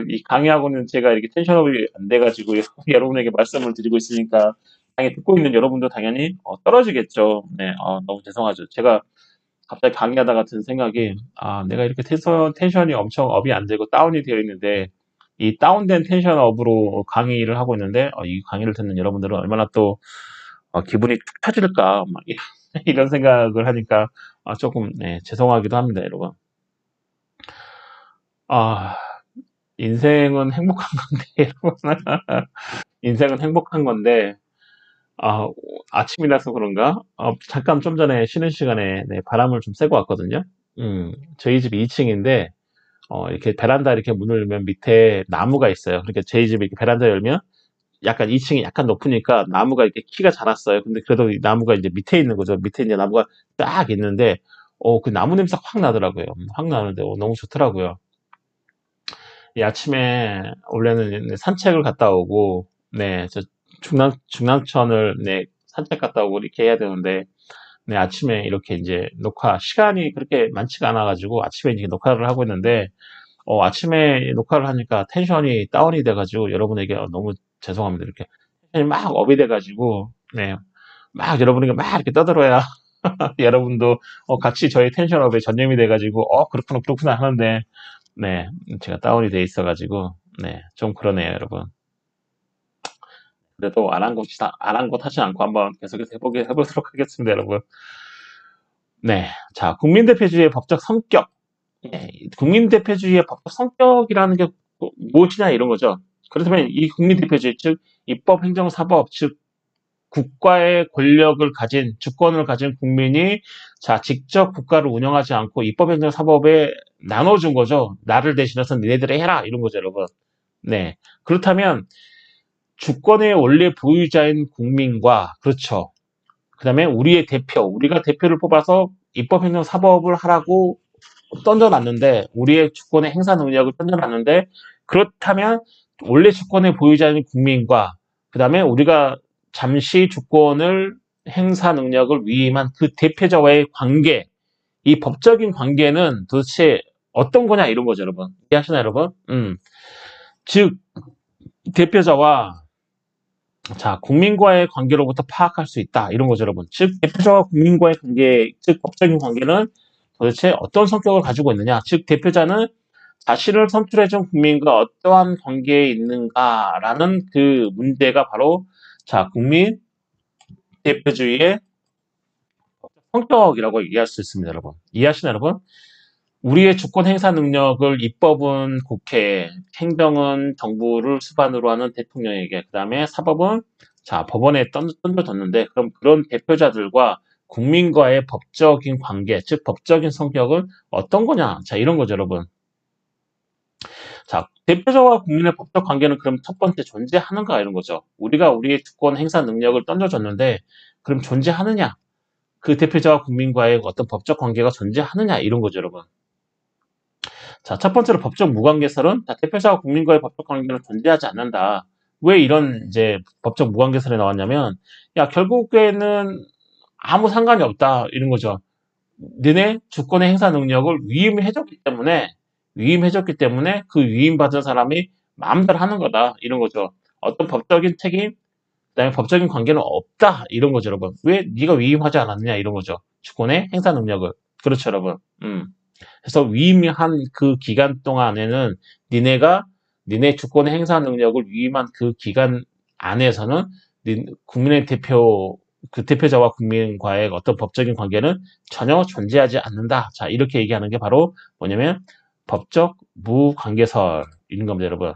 이 강의하고는 제가 이렇게 텐션업이 안 돼가지고 여러분에게 말씀을 드리고 있으니까 당연히 듣고 있는 여러분도 당연히 떨어지겠죠. 네, 너무 죄송하죠. 제가 갑자기 강의하다가 든 생각이 내가 이렇게 텐션이 엄청 업이 안 되고 다운이 되어 있는데 이 다운된 텐션업으로 강의를 하고 있는데 이 강의를 듣는 여러분들은 얼마나 또 기분이 툭 터질까 막 이런 생각을 하니까 조금 죄송하기도 합니다, 여러분. 인생은 행복한 건데 여러분. 인생은 행복한 건데 아침이라서 그런가? 잠깐 좀 전에 쉬는 시간에 바람을 좀 쐬고 왔거든요. 저희 집이 2층인데 이렇게 베란다 이렇게 문을 열면 밑에 나무가 있어요. 그러니까 저희 집에 이렇게 베란다 열면 약간 2층이 약간 높으니까 나무가 이렇게 키가 자랐어요. 근데 그래도 이 나무가 이제 밑에 있는 거죠. 밑에 이제 나무가 딱 있는데, 그 나무 냄새 확 나더라고요. 확 나는데, 너무 좋더라고요. 이 아침에 원래는 산책을 갔다 오고, 저 중랑천을 산책 갔다 오고 이렇게 해야 되는데, 아침에 이렇게 이제 시간이 그렇게 많지가 않아가지고 아침에 이제 녹화를 하고 있는데, 아침에 녹화를 하니까 텐션이 다운이 돼가지고 여러분에게 너무 죄송합니다. 이렇게 텐션이 막 업이 돼가지고 막 여러분에게 막 이렇게 떠들어야 여러분도 같이 저희 텐션업에 전념이 돼가지고 그렇구나 그렇구나 하는데 제가 다운이 돼 있어가지고 좀 그러네요, 여러분. 그래도 아랑곳 하지 않고 한번 계속해서 해보도록 하겠습니다, 여러분. 국민대표주의의 법적 성격. 국민대표주의의 법적 성격이라는 게 무엇이냐 이런 거죠. 그렇다면 이 국민대표주의, 즉 입법, 행정, 사법, 즉 국가의 권력을 가진 주권을 가진 국민이 직접 국가를 운영하지 않고 입법, 행정, 사법에 나눠준 거죠. 나를 대신해서 니네들이 해라 이런 거죠, 여러분. 그렇다면 주권의 원래 보유자인 국민과 그렇죠. 그다음에 우리의 대표, 우리가 대표를 뽑아서 입법, 행정, 사법을 하라고 던져놨는데 우리의 주권의 행사 능력을 던져놨는데 그렇다면 원래 주권의 보유자인 국민과 그 다음에 우리가 잠시 주권을 행사 능력을 위임한 그 대표자와의 관계 이 법적인 관계는 도대체 어떤 거냐 이런 거죠, 여러분. 이해하시나요, 여러분? 즉 대표자와 자 국민과의 관계로부터 파악할 수 있다 이런 거죠, 여러분. 즉 대표자와 국민과의 관계, 즉 법적인 관계는 도대체 어떤 성격을 가지고 있느냐. 즉 대표자는 자신을 선출해준 국민과 어떠한 관계에 있는가라는 그 문제가 바로 자 국민 대표주의의 성격이라고 얘기할 수 있습니다, 여러분. 이해하시나요, 여러분? 우리의 주권 행사 능력을 입법은 국회, 행정은 정부를 수반으로 하는 대통령에게, 그 다음에 사법은 자 법원에 던져졌는데 그럼 그런 대표자들과 국민과의 법적인 관계, 즉 법적인 성격은 어떤 거냐? 자 이런 거죠, 여러분. 자 대표자와 국민의 법적 관계는 그럼 첫 번째 존재하는가 이런 거죠. 우리가 우리의 주권 행사 능력을 던져줬는데 그럼 존재하느냐? 그 대표자와 국민과의 어떤 법적 관계가 존재하느냐 이런 거죠, 여러분. 자, 첫 번째로 법적 무관계설은 대표자와 국민과의 법적 관계는 존재하지 않는다. 왜 이런 이제 법적 무관계설이 나왔냐면, 야, 결국에는 아무 상관이 없다. 이런 거죠. 너네 주권의 행사 능력을 위임해줬기 때문에 그 위임받은 사람이 마음대로 하는 거다. 이런 거죠. 어떤 법적인 책임, 그다음에 법적인 관계는 없다. 이런 거죠, 여러분. 왜 네가 위임하지 않았느냐. 이런 거죠. 주권의 행사 능력을. 그렇죠, 여러분. 그래서 위임한 그 기간 동안에는 니네 주권의 행사 능력을 위임한 그 기간 안에서는 국민의 그 대표자와 국민과의 어떤 법적인 관계는 전혀 존재하지 않는다. 자, 이렇게 얘기하는 게 바로 뭐냐면 법적 무관계설인 겁니다, 여러분.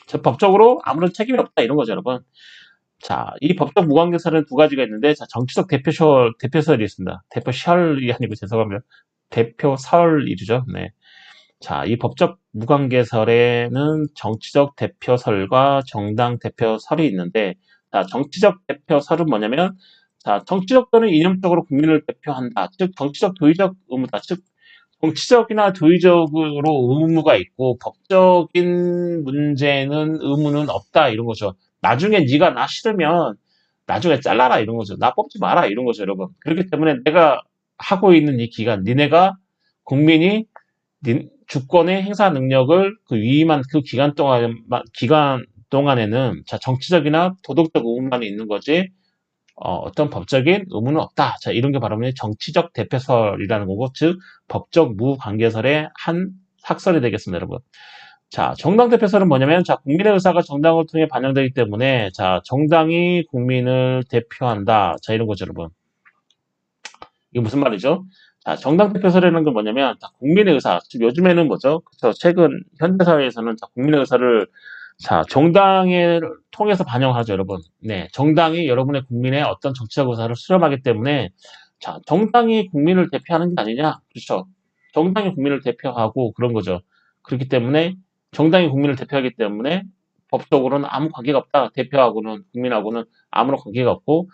저 법적으로 아무런 책임이 없다 이런 거죠, 여러분. 자, 이 법적 무관계설은 두 가지가 있는데, 자, 정치적 대표설이 있습니다. 대표설이 아니고 죄송합니다. 대표설이죠. 네. 자, 이 법적 무관계설에는 정치적 대표설과 정당 대표설이 있는데, 자, 정치적 대표설은 뭐냐면, 자, 정치적 또는 이념적으로 국민을 대표한다. 즉, 정치적 도의적 의무다. 즉, 정치적이나 도의적으로 의무가 있고, 법적인 문제는 의무는 없다. 이런 거죠. 나중에 네가 나 싫으면 나중에 잘라라 이런 거죠. 나 뽑지 마라 이런 거죠, 여러분. 그렇기 때문에 내가 하고 있는 이 기간, 니네가 국민이 주권의 행사 능력을 그 위임한 그 기간 동안에는 자 정치적이나 도덕적 의무만이 있는 거지 어떤 법적인 의무는 없다. 자 이런 게 바로 정치적 대표설이라는 거고, 즉 법적 무관계설의 한 학설이 되겠습니다, 여러분. 자, 정당 대표설은 뭐냐면, 자, 국민의 의사가 정당을 통해 반영되기 때문에, 자, 정당이 국민을 대표한다. 자, 이런 거죠, 여러분. 이게 무슨 말이죠? 자, 정당 대표설이라는 건 뭐냐면, 자, 국민의 의사. 즉, 요즘에는 뭐죠? 그쵸. 최근 현대사회에서는 자, 국민의 의사를 자, 정당을 통해서 반영하죠, 여러분. 네. 정당이 여러분의 국민의 어떤 정치적 의사를 수렴하기 때문에, 자, 정당이 국민을 대표하는 게 아니냐? 그렇죠. 정당이 국민을 대표하고 그런 거죠. 그렇기 때문에 정당이 국민을 대표하기 때문에 법적으로는 아무 관계가 없다. 대표하고는 국민하고는 아무런 관계가 없고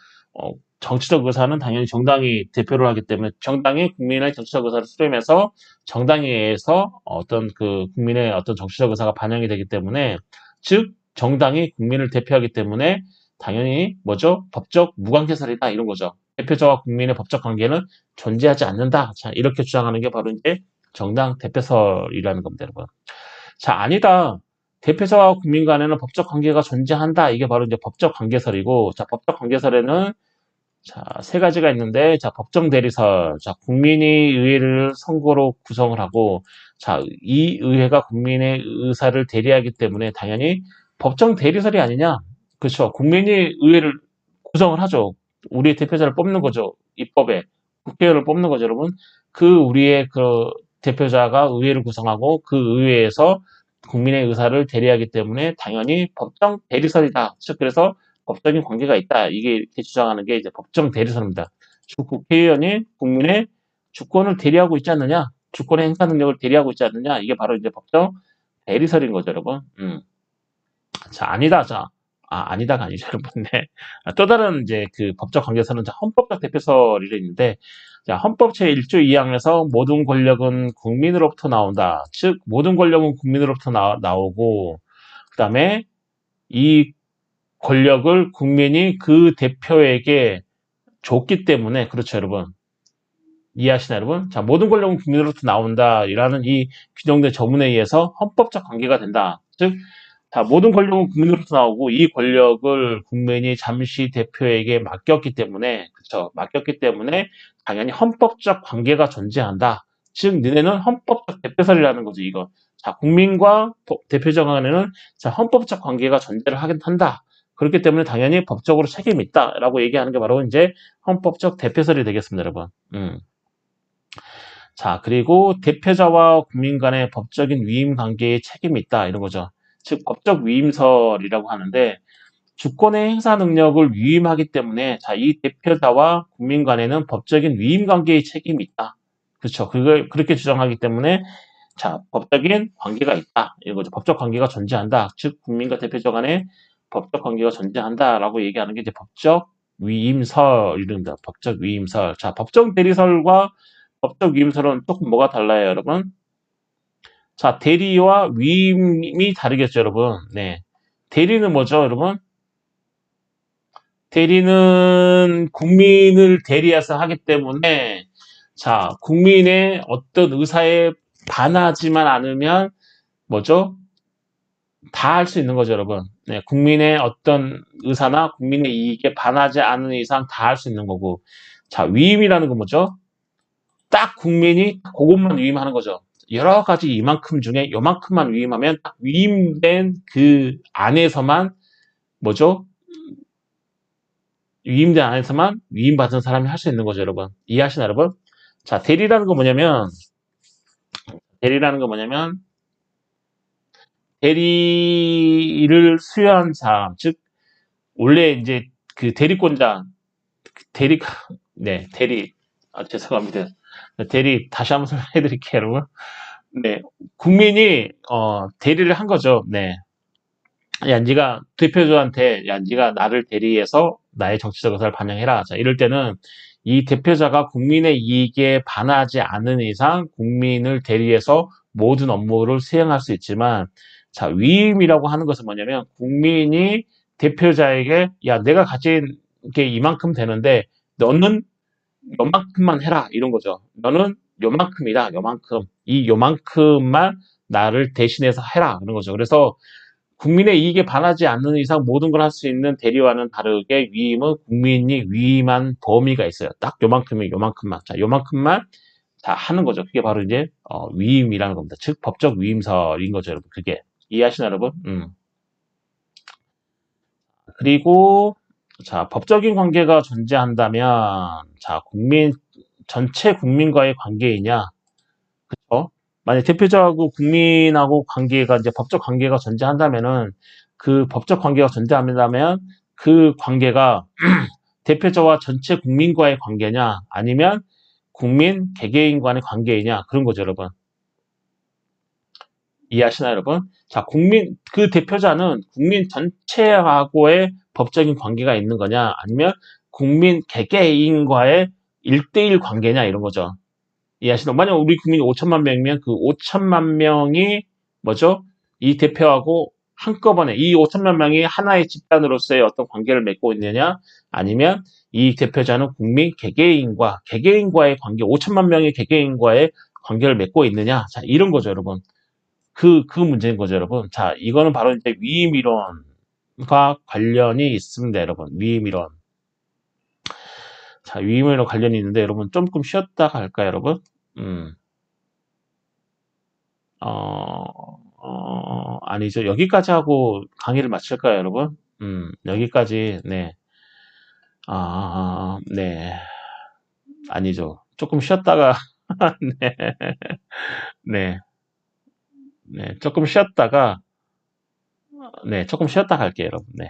정치적 의사는 당연히 정당이 대표를 하기 때문에 정당이 국민의 정치적 의사를 수렴해서 정당에 의해서 어떤 그 국민의 어떤 정치적 의사가 반영이 되기 때문에 즉 정당이 국민을 대표하기 때문에 당연히 뭐죠? 법적 무관계설이다 이런 거죠. 대표자와 국민의 법적 관계는 존재하지 않는다. 자 이렇게 주장하는 게 바로 이제 정당 대표설이라는 겁니다, 여러분. 자, 아니다. 대표자와 국민 간에는 법적 관계가 존재한다. 이게 바로 이제 법적 관계설이고, 자, 법적 관계설에는 자, 세 가지가 있는데, 자, 법정 대리설. 자, 국민이 의회를 선거로 구성을 하고, 자, 이 의회가 국민의 의사를 대리하기 때문에 당연히 법정 대리설이 아니냐? 그렇죠. 국민이 의회를 구성을 하죠. 우리의 대표자를 뽑는 거죠. 입법에. 국회의원을 뽑는 거죠, 여러분. 그 우리의 그 대표자가 의회를 구성하고 그 의회에서 국민의 의사를 대리하기 때문에 당연히 법정 대리설이다. 즉 그래서 법적인 관계가 있다. 이게 이렇게 주장하는 게 이제 법정 대리설입니다. 국회의원이 국민의 주권을 대리하고 있지 않느냐? 주권의 행사 능력을 대리하고 있지 않느냐? 이게 바로 이제 법정 대리설인 거죠, 여러분. 자, 아니다. 자, 아니다가 아니죠, 여러분. 네. 또 다른 이제 그 법적 관계에서는 헌법적 대표설이 있는데, 자, 헌법 제1조 2항에서 모든 권력은 국민으로부터 나온다. 즉, 모든 권력은 국민으로부터 나오고, 그 다음에 이 권력을 국민이 그 대표에게 줬기 때문에, 그렇죠, 여러분. 이해하시나요, 여러분? 자, 모든 권력은 국민으로부터 나온다. 라는 이 규정된 저문에 의해서 헌법적 관계가 된다. 즉, 자, 모든 권력은 국민으로부터 나오고 이 권력을 국민이 잠시 대표에게 맡겼기 때문에, 그쵸? 맡겼기 때문에 당연히 헌법적 관계가 존재한다. 즉, 너네는 헌법적 대표설이라는 거죠, 이거. 자, 국민과 대표적 간에는 자, 헌법적 관계가 존재를 하긴 한다. 그렇기 때문에 당연히 법적으로 책임이 있다. 라고 얘기하는 게 바로 이제 헌법적 대표설이 되겠습니다, 여러분. 자, 그리고 대표자와 국민 간의 법적인 위임 관계에 책임이 있다. 이런 거죠. 즉, 법적 위임설이라고 하는데, 주권의 행사 능력을 위임하기 때문에, 자, 이 대표자와 국민 간에는 법적인 위임 관계의 책임이 있다. 그렇죠. 그걸 그렇게 주장하기 때문에, 자, 법적인 관계가 있다. 이런 거죠. 법적 관계가 존재한다. 즉, 국민과 대표자 간에 법적 관계가 존재한다라고 얘기하는 게 이제 법적 위임설, 이른다. 법적 위임설. 자, 법정 대리설과 법적 위임설은 조금 뭐가 달라요, 여러분? 자, 대리와 위임이 다르겠죠, 여러분. 네. 대리는 뭐죠, 여러분? 대리는 국민을 대리해서 하기 때문에, 자, 국민의 어떤 의사에 반하지만 않으면, 뭐죠? 다 할 수 있는 거죠, 여러분. 네, 국민의 어떤 의사나 국민의 이익에 반하지 않는 이상 다 할 수 있는 거고. 자, 위임이라는 건 뭐죠? 딱 국민이 그것만 위임하는 거죠. 여러 가지 이만큼 중에 요만큼만 위임하면 딱 위임된 그 안에서만 뭐죠? 위임된 안에서만 위임받은 사람이 할 수 있는 거죠, 여러분. 이해하시나요, 여러분? 자, 대리라는 거 뭐냐면 대리를 수여한 사람, 즉 원래 이제 그 대리권자, 대리, 네, 대리, 죄송합니다. 대리 다시 한번 설명해 드릴게요, 여러분. 네, 국민이 대리를 한 거죠. 네, 야, 네가 대표자한테 야, 네가 나를 대리해서 나의 정치적 의사를 반영해라. 자, 이럴 때는 이 대표자가 국민의 이익에 반하지 않는 이상 국민을 대리해서 모든 업무를 수행할 수 있지만, 자, 위임이라고 하는 것은 뭐냐면 국민이 대표자에게 야, 내가 가진 게 이만큼 되는데 너는 요만큼만 해라 이런 거죠. 너는 요만큼이다, 요만큼. 이 요만큼만 나를 대신해서 해라 그런 거죠. 그래서 국민의 이익에 반하지 않는 이상 모든 걸 할 수 있는 대리와는 다르게 위임은 국민이 위임한 범위가 있어요. 딱 요만큼이 요만큼만. 자, 요만큼만 자 하는 거죠. 그게 바로 이제 위임이라는 겁니다. 즉 법적 위임설인 거죠, 여러분. 그게 이해하시나요, 여러분? 그리고 자, 법적인 관계가 존재한다면 자, 전체 국민과의 관계이냐? 만약 대표자하고 국민하고 관계가 이제 법적 관계가 존재한다면은 그 법적 관계가 존재한다면 그 관계가 대표자와 전체 국민과의 관계냐 아니면 국민 개개인 간의 관계이냐 그런 거죠, 여러분. 이해하시나요, 여러분? 자, 그 대표자는 국민 전체하고의 법적인 관계가 있는 거냐 아니면 국민 개개인과의 1대1 관계냐 이런 거죠. 이해하시나요? 만약 우리 국민이 5천만 명이면 그 5천만 명이 뭐죠? 이 대표하고 한꺼번에 이 5천만 명이 하나의 집단으로서의 어떤 관계를 맺고 있느냐? 아니면 이 대표자는 국민 개개인과의 관계, 5천만 명의 개개인과의 관계를 맺고 있느냐? 자, 이런 거죠, 여러분. 그 문제인 거죠, 여러분. 자, 이거는 바로 이제 위임 이론과 관련이 있습니다, 여러분. 위임 이론. 자, 위임 이론 관련이 있는데, 여러분, 조금 쉬었다 갈까요, 여러분? 아니죠. 여기까지 하고 강의를 마칠까요, 여러분? 여기까지, 네. 네. 아니죠. 조금 쉬었다가, 네. 네. 네. 조금 쉬었다가, 네. 조금 쉬었다 갈게요, 여러분. 네.